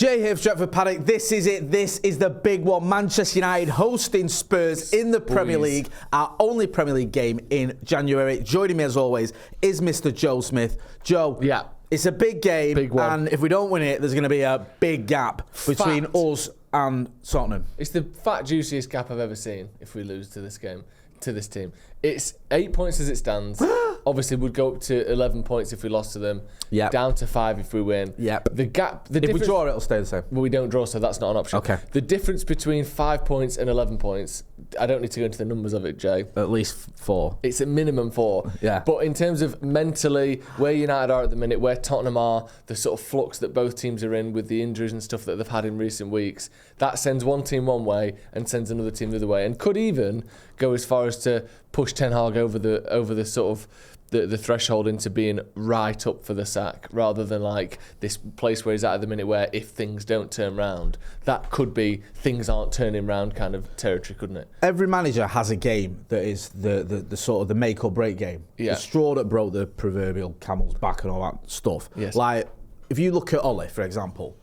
Jay here for Stretford, Paddock. This is it. This is the big one. Manchester United hosting Spurs in the Premier League. Our only Premier League game in January. Joining me as always is Mr. Joe Smith. Joe. Yeah. It's a big game. Big one. And if we don't win it, there's going to be a big gap between us and Tottenham. It's the juiciest gap I've ever seen if we lose to this game, to this team. It's 8 points as it stands. Obviously, we'd go up to 11 points if we lost to them. Yep. Down to 5 if we win. Yep. The gap. If we draw, it'll stay the same. Well, we don't draw, so that's not an option. Okay. The difference between 5 points and 11 points, I don't need to go into the numbers of it, Jay. At least 4. It's a minimum 4. Yeah. But in terms of mentally, where United are at the minute, where Tottenham are, the sort of flux that both teams are in with the injuries and stuff that they've had in recent weeks, that sends one team one way and sends another team the other way, and could even go as far as to push Ten Hag over the sort of the threshold into being right up for the sack, rather than like this place where he's at the minute where if things don't turn round, that could be things aren't turning round kind of territory, couldn't it? Every manager has a game that is the sort of the make or break game. Yeah. The straw that broke the proverbial camel's back and all that stuff. Yes. Like, if you look at Ollie, for example,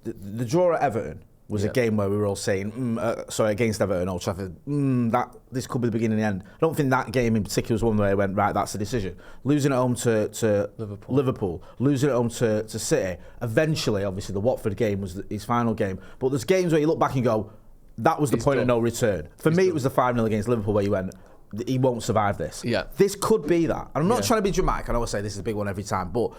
the draw at Everton was a game where we were all saying, against Everton, Old Trafford, that this could be the beginning and the end. I don't think that game in particular was one where I went, right, that's the decision. Losing at home to Liverpool, losing at home to City. Eventually, obviously, the Watford game was his final game. But there's games where you look back and go, that was the point of no return. For me, it was the 5-0 against Liverpool where you went, he won't survive this. Yeah. This could be that. And I'm not trying to be dramatic. I know I say this is a big one every time, but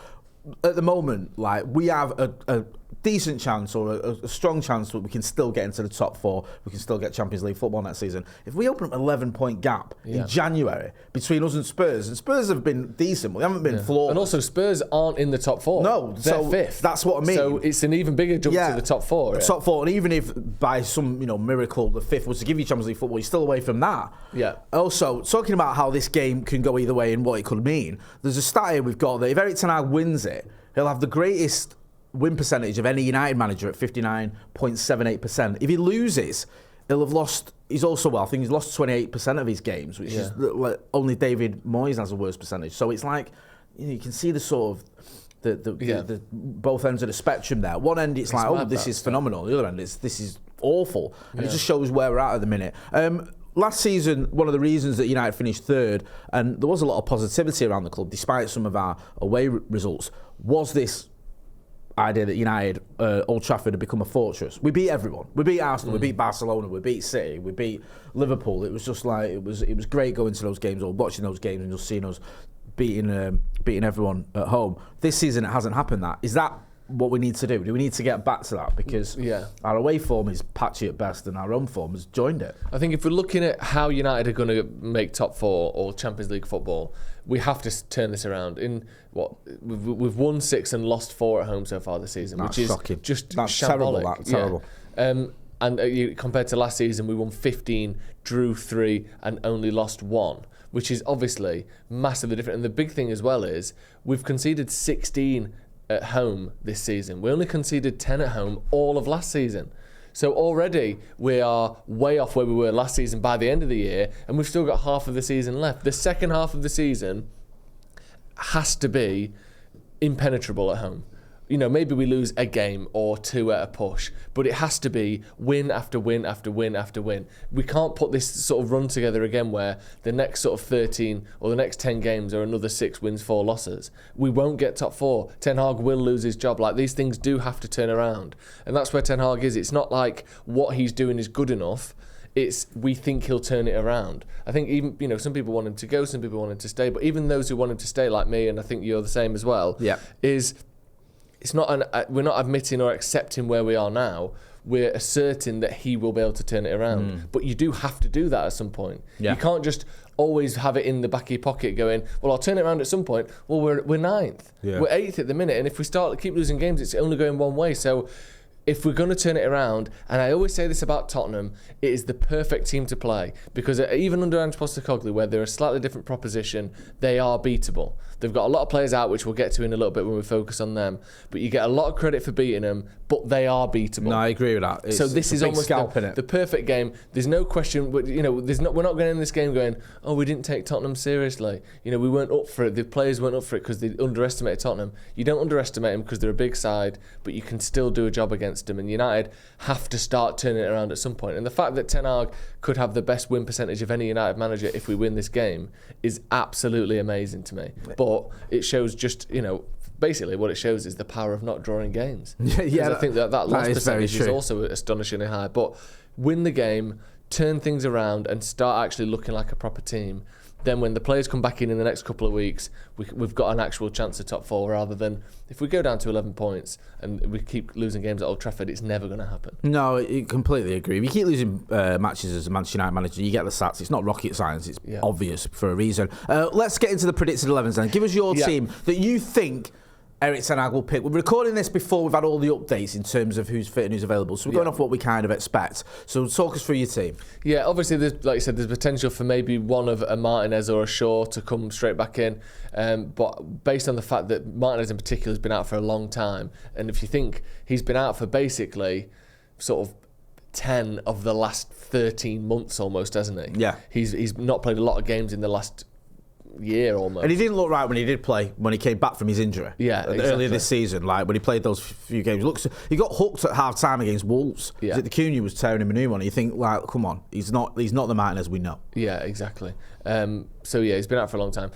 at the moment, like, we have a decent chance or a strong chance that we can still get into the top 4. We can still get Champions League football next season. If we open up an 11-point gap in January between us and Spurs have been decent. We haven't been flawed. And also, Spurs aren't in the top 4. No, they're so 5th. That's what I mean. So it's an even bigger jump to the top 4. The top 4, and even if by some miracle the 5th was to give you Champions League football, you're still away from that. Yeah. Also, talking about how this game can go either way and what it could mean, there's a stat here we've got that if Erik ten Hag wins it, he'll have the greatest win percentage of any United manager at 59.78%. If he loses, he'll have lost. He's also, I think he's lost 28% of his games, which is only David Moyes has a worse percentage. So it's like, you can see the sort of the both ends of the spectrum there. One end it's like, oh, this is phenomenal. The other end is this is awful, and it just shows where we're at the minute. Last season, one of the reasons that United finished 3rd, and there was a lot of positivity around the club, despite some of our away results, was this idea that United, Old Trafford had become a fortress. We beat everyone. We beat Arsenal, we beat Barcelona, we beat City, we beat Liverpool. It was just like, it was great going to those games or watching those games and just seeing us beating everyone at home. This season, it hasn't happened that. Is that what we need to do? Do we need to get back to that? Because our away form is patchy at best and our own form has joined it. I think if we're looking at how United are going to make top 4 or Champions League football, we have to turn this around. We've won 6 and lost 4 at home so far this season, That's which is shocking. just That's shambolic. Terrible. And compared to last season, we won 15, drew 3 and only lost 1, which is obviously massively different. And the big thing as well is we've conceded 16 at home this season. We only conceded 10 at home all of last season. So already we are way off where we were last season by the end of the year, and we've still got half of the season left. The second half of the season has to be impenetrable at home. Maybe we lose a game or 2 at a push, but it has to be win after win after win after win. We can't put this sort of run together again where the next sort of 13 or the next 10 games are another 6 wins, 4 losses. We won't get top 4. Ten Hag will lose his job. Like, these things do have to turn around. And that's where Ten Hag is. It's not like what he's doing is good enough. It's we think he'll turn it around. I think even, some people want him to go, some people want him to stay, but even those who want him to stay, like me, and I think you're the same as well, it's not we're not admitting or accepting where we are now. We're asserting that he will be able to turn it around. But you do have to do that at some point. You can't just always have it in the back of your pocket going, well, I'll turn it around at some point. Well, we're 9th. We're 8th at the minute. And if we keep losing games, it's only going one way. So if we're going to turn it around, and I always say this about Tottenham, it is the perfect team to play, because even under Ange Postecoglou, where they're a slightly different proposition, they are beatable. They've got a lot of players out, which we'll get to in a little bit when we focus on them. But you get a lot of credit for beating them, but they are beatable. No, I agree with that. So this is almost the perfect game. There's no question. We're not going in this game going, oh, we didn't take Tottenham seriously. We weren't up for it. The players weren't up for it because they underestimated Tottenham. You don't underestimate them because they're a big side, but you can still do a job against them. And United have to start turning it around at some point. And the fact that Ten Hag could have the best win percentage of any United manager if we win this game is absolutely amazing to me. But it shows just, basically what it shows is the power of not drawing games. Yeah, I think that loss percentage is also astonishingly high. But win the game, turn things around and start actually looking like a proper team. Then when the players come back in the next couple of weeks, we've got an actual chance of top 4, rather than if we go down to 11 points and we keep losing games at Old Trafford, it's never going to happen. No, I completely agree. If you keep losing matches as a Manchester United manager, you get the stats. It's not rocket science. It's obvious for a reason. Let's get into the predicted 11s then. Give us your team that you think Erik ten Hag will pick. We're recording this before we've had all the updates in terms of who's fit and who's available. So we're going off what we kind of expect. So talk us through your team. Yeah, obviously, like you said, there's potential for maybe one of a Martinez or a Shaw to come straight back in. But based on the fact that Martinez in particular has been out for a long time, and if you think he's been out for basically sort of 10 of the last 13 months almost, hasn't he? Yeah. He's not played a lot of games in the last year almost. And he didn't look right when he did play, when he came back from his injury. Yeah, exactly. Earlier this season, like when he played those few games. He got hooked at half time against Wolves. Yeah. The Cunha was tearing him a new one. You think, like, come on, he's not the Martinez we know. Yeah, exactly. He's been out for a long time.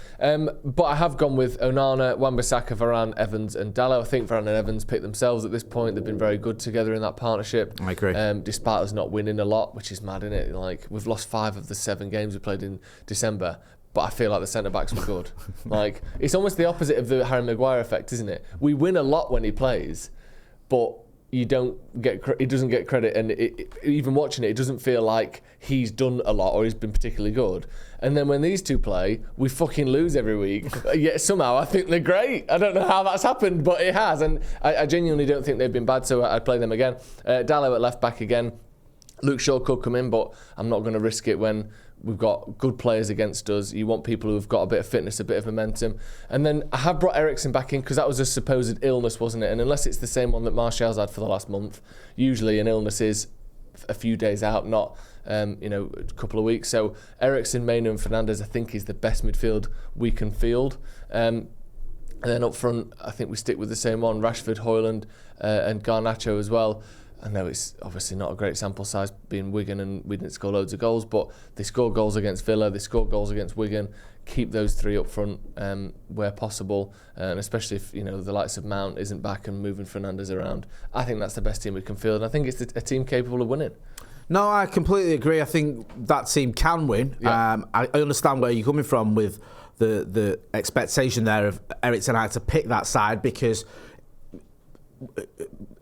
But I have gone with Onana, Wan-Bissaka, Varane, Evans and Dalot. I think Varane and Evans pick themselves at this point. They've been very good together in that partnership. I agree. Despite us not winning a lot, which is mad, isn't it? Like, we've lost 5 of the 7 games we played in December. But I feel like the centre-backs were good. Like, it's almost the opposite of the Harry Maguire effect, isn't it? We win a lot when he plays, but he doesn't get credit. And even watching it doesn't feel like he's done a lot or he's been particularly good. And then when these two play, we fucking lose every week. Yet somehow I think they're great. I don't know how that's happened, but it has. And I genuinely don't think they've been bad, so I'd play them again. Dalot at left-back again. Luke Shaw could come in, but I'm not going to risk it when we've got good players against us. You want people who've got a bit of fitness, a bit of momentum. And then I have brought Eriksen back in because that was a supposed illness, wasn't it? And unless it's the same one that Martial's had for the last month, usually an illness is a few days out, not a couple of weeks. So Eriksen, Mainoo and Fernandes, I think, is the best midfield we can field. And then up front, I think we stick with the same one, Rashford, Højlund and Garnacho as well. I know it's obviously not a great sample size being Wigan and we didn't score loads of goals, but they scored goals against Villa, they scored goals against Wigan. Keep those 3 up front where possible, and especially if the likes of Mount isn't back and moving Fernandes around. I think that's the best team we can field, and I think it's a team capable of winning. No, I completely agree. I think that team can win. Yeah. I understand where you're coming from with the expectation there of Erik ten Hag to pick that side, because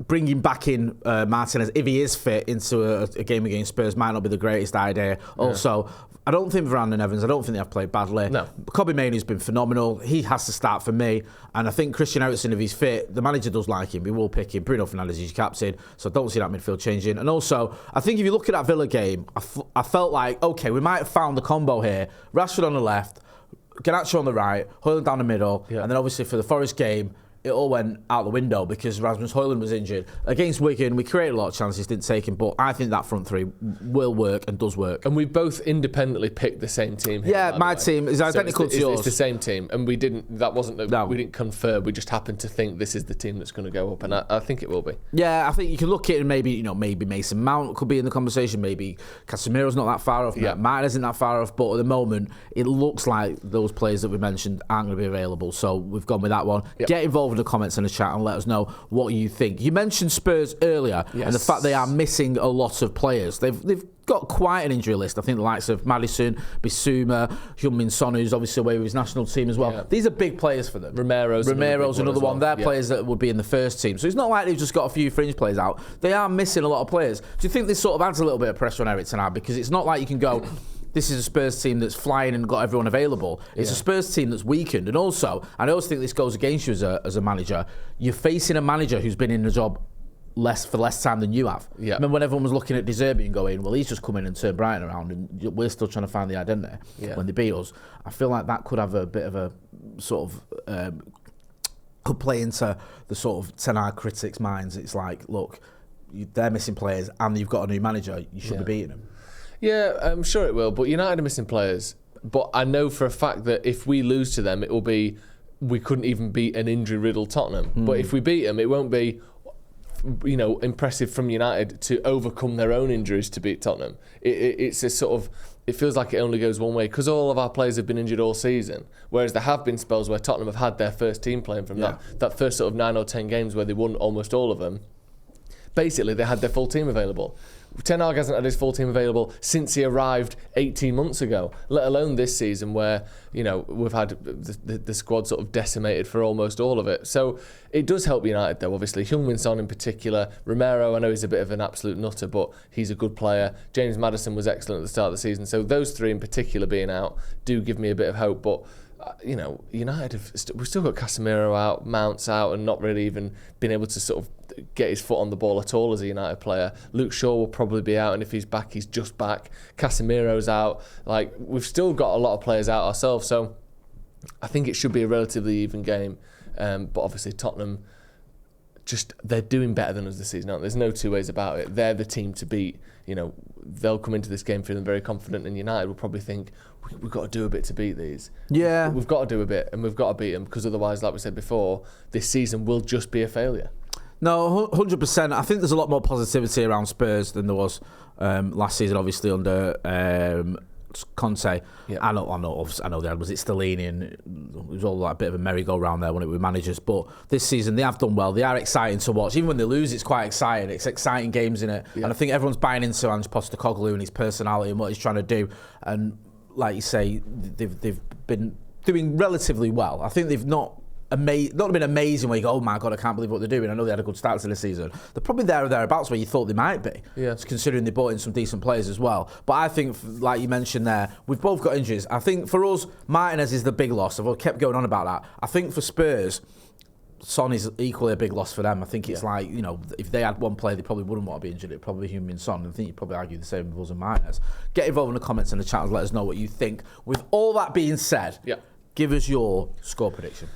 bringing back in Martinez, if he is fit, into a game against Spurs might not be the greatest idea. Also, I don't think Varane and Evans, I don't think they have played badly. No. Kobbie Mainoo's been phenomenal. He has to start for me. And I think Christian Eriksen, if he's fit, the manager does like him. He will pick him. Bruno Fernandes is his captain, so I don't see that midfield changing. And also, I think if you look at that Villa game, I felt like, okay, we might have found the combo here. Rashford on the left, Garnacho on the right, Højlund down the middle, and then obviously for the Forest game, it all went out the window because Rasmus Højlund was injured. Against Wigan, we created a lot of chances, didn't take him, but I think that front 3 will work and does work. And we both independently picked the same team here. Yeah, my team is identical to yours. It's the same team, and we didn't confer, we just happened to think this is the team that's going to go up, and I think it will be. Yeah, I think you can look at it and maybe Mason Mount could be in the conversation, maybe Casemiro's not that far off, Martin isn't that far off, but at the moment, it looks like those players that we mentioned aren't going to be available, so we've gone with that one. Yep. Get involved in the comments in the chat and let us know what you think. You mentioned Spurs earlier, and the fact they are missing a lot of players. They've got quite an injury list. I think the likes of Maddison, Bissouma, Heung-min Son, who's obviously away with his national team as well. Yeah. These are big players for them. Romero's another one. They're players that would be in the first team. So it's not like they've just got a few fringe players out. They are missing a lot of players. Do you think this sort of adds a little bit of pressure on Erik ten Hag? Because it's not like you can go, this is a Spurs team that's flying and got everyone available. It's a Spurs team that's weakened. And also, I also think this goes against you as a manager. You're facing a manager who's been in the job less time than you have. Yeah. I mean, when everyone was looking at De Zerbi and going, well, he's just come in and turned Brighton around, and we're still trying to find the identity when they beat us. I feel like that could have a bit of a sort of could play into the sort of Ten Hag critics' minds. It's like, look, they're missing players, and you've got a new manager. You should be beating them. Yeah, I'm sure it will. But United are missing players. But I know for a fact that if we lose to them, it will be we couldn't even beat an injury-riddled Tottenham. But if we beat them, it won't be, impressive from United to overcome their own injuries to beat Tottenham. It's a sort of, it feels like it only goes one way because all of our players have been injured all season. Whereas there have been spells where Tottenham have had their first team playing from that first sort of 9 or 10 games where they won almost all of them. Basically, they had their full team available. Ten Hag hasn't had his full team available since he arrived 18 months ago, let alone this season where, we've had the squad sort of decimated for almost all of it. So it does help United, though, obviously. Heung-min Son in particular. Romero, I know he's a bit of an absolute nutter, but he's a good player. James Maddison was excellent at the start of the season. So those three in particular being out do give me a bit of hope. But United we've still got Casemiro out, Mount's out, and not really even been able to sort of get his foot on the ball at all as a United player. Luke Shaw will probably be out, and if he's back, he's just back. Casemiro's out. Like, we've still got a lot of players out ourselves, so I think it should be a relatively even game. But obviously Tottenham, they're doing better than us this season, aren't they? There's no two ways about it. They're the team to beat. They'll come into this game feeling very confident, and United will probably think, we've got to do a bit to beat these. Yeah. We've got to do a bit, and we've got to beat them, because otherwise, like we said before, this season will just be a failure. No, 100%. I think there's a lot more positivity around Spurs than there was last season, obviously, under Conte. Yeah. I know there was it Stellini, and it was all like a bit of a merry-go-round there when it were managers. But this season they have done well. They are exciting to watch. Even when they lose, it's quite exciting. It's exciting games in it, and I think everyone's buying into Ange Postecoglou and his personality and what he's trying to do. And like you say, they've been doing relatively well. I think they've not been amazing where you go, oh my God, I can't believe what they're doing. I know they had a good start to the season. They're probably there or thereabouts where you thought they might be, considering they brought in some decent players as well. But I think, like you mentioned there, we've both got injuries. I think for us, Martinez is the big loss. I've kept going on about that. I think for Spurs, Son is equally a big loss for them. I think it's like, if they had one player, they probably wouldn't want to be injured. It'd probably be Heung-min Son. I think you'd probably argue the same with us and Martinez. Get involved in the comments in the chat and let us know what you think. With all that being said, give us your score prediction.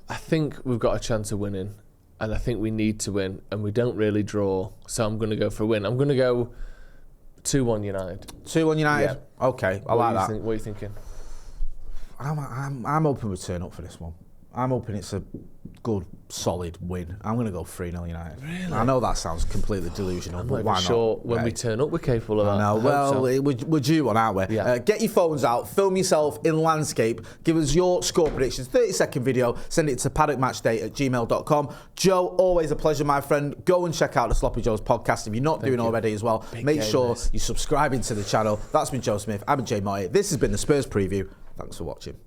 I think we've got a chance of winning, and I think we need to win, and we don't really draw, so I'm going to go for a win. I'm going to go 2-1 United. 2-1 United? Yeah. Okay, I like that. What are you thinking? I'm hoping we turn up for this one. I'm hoping it's a good, solid win. I'm going to go 3-0 United. Really? I know that sounds completely delusional, but why not? Sure, when we turn up, we're capable of that. No, well, we're due one, aren't we? Yeah. Get your phones out, film yourself in landscape, give us your score predictions, 30-second video, send it to paddockmatchday@gmail.com. Joe, always a pleasure, my friend. Go and check out the Sloppy Joe's podcast if you're not doing already as well. Make sure you're subscribing to the channel. That's been Joe Smith. I've been Jay Moy. This has been the Spurs preview. Thanks for watching.